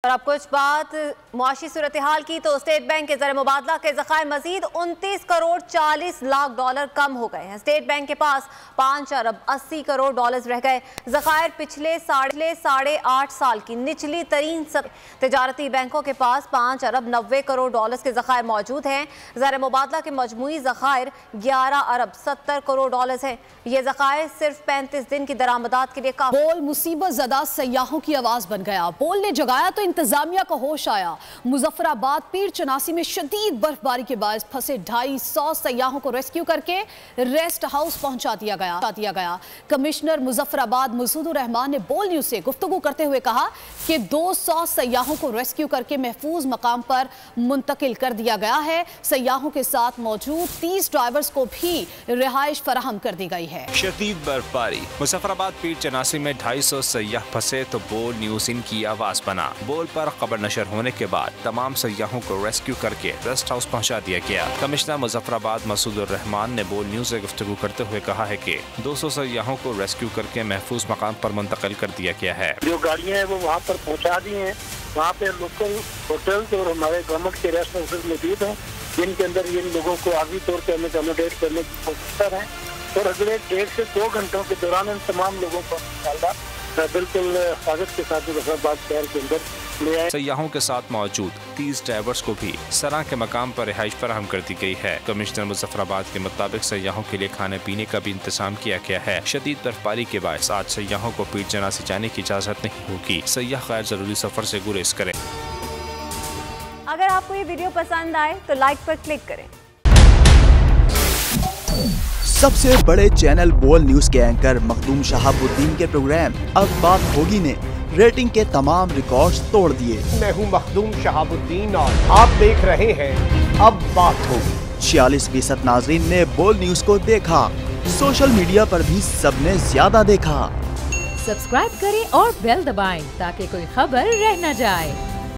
और अब कुछ बात मुआशी सूरत हाल की तो स्टेट बैंक के ज़र मुबादला के ज़खायर मजीद 29 करोड़ 40 लाख डॉलर कम हो गए हैं। स्टेट बैंक के पास 5 अरब 80 करोड़ डॉलर रह गए। ज़खायर पिछले साढ़े 8 साल की निचली तरीन तजारती बैंकों के पास 5 अरब 90 करोड़ डॉलर के ज़खायर मौजूद हैं। ज़र मुबादला के मजमूई ज़खायर 11 अरब 70 करोड़ डॉलर हैं। ये ज़खायर सिर्फ 35 दिन की दरामदात के लिए काफी। बोल मुसीबत ज़दा सयाहों की आवाज बन गया। बोल ने जगाया तो इंतजामिया को होश आया। मुजफ्फराबाद पीर चनासी में शदीद बर्फबारी के बायस फंसे 250 सयाहों को रेस्क्यू करके रेस्ट हाउस पहुंचा दिया गया। कमिश्नर मुजफ्फराबाद मसूद रहमान ने बोल न्यूज से गुफ्तगू करते हुए कहा कि 200 सयाहों को रेस्क्यू करके महफूज मकाम पर मुंतकिल कर दिया गया है। सयाहों के साथ मौजूद 30 ड्राइवर्स को भी रिहाइश फराहम कर दी गई है। शदीद बर्फबारी, मुजफ्फराबाद पीर चनासी में 250 सयाह फंसे तो बोल न्यूज इनकी आवाज बना। बोल पर खबर नशर होने के बाद तमाम सयाहों को रेस्क्यू करके रेस्ट हाउस पहुंचा दिया गया। कमिश्नर मुजफ्फराबाद मसूद रहमान ने बोल न्यूज से गुफ्तगू करते हुए कहा है कि 200 सयाहों को रेस्क्यू करके महफूज मकाम पर मुंतकिल कर दिया गया है। जो गाड़ियाँ हैं वो वहाँ पर पहुँचा दी हैं। वहाँ पे लोकल होटल्स और हमारे गवर्नमेंट के रेस्ट हाउसेज मौजूद हैं, जिनके अंदर इन लोगों को आर्जी तौर पर हमें अकोमोडेट करने की कोशिश कर रहे हैं और अगले 1.5 से 2 घंटों के दौरान इन तमाम लोगों को बिल्कुल हिफाजत के साथ मुजफ्फराबाद शहर के अंदर ले आए। सयाहों के साथ मौजूद 30 ड्राइवर्स को भी सरा के मकाम पर रिहाइश फराहम कर दी गई है। कमिश्नर मुजफ्फराबाद के मुताबिक सयाहों के लिए खाने पीने का भी इंतजाम किया गया है। शदीद बर्फबारी के बायस आज सयाहों को पीर चनासी जाने की इजाजत नहीं होगी। सयाह गैर जरूरी सफर से गुरेज करें। अगर आपको ये वीडियो पसंद आए तो लाइक पर क्लिक करें। सबसे बड़े चैनल बोल न्यूज के एंकर मखदूम शहाबुद्दीन के प्रोग्राम अब बात होगी ने रेटिंग के तमाम रिकॉर्ड्स तोड़ दिए। मैं हूं मखदूम शहाबुद्दीन और आप देख रहे हैं अब बात होगी। 46% नाजरीन ने बोल न्यूज को देखा। सोशल मीडिया पर भी सबने ज्यादा देखा। सब्सक्राइब करें और बेल दबाएं ताकि कोई खबर रह न जाए।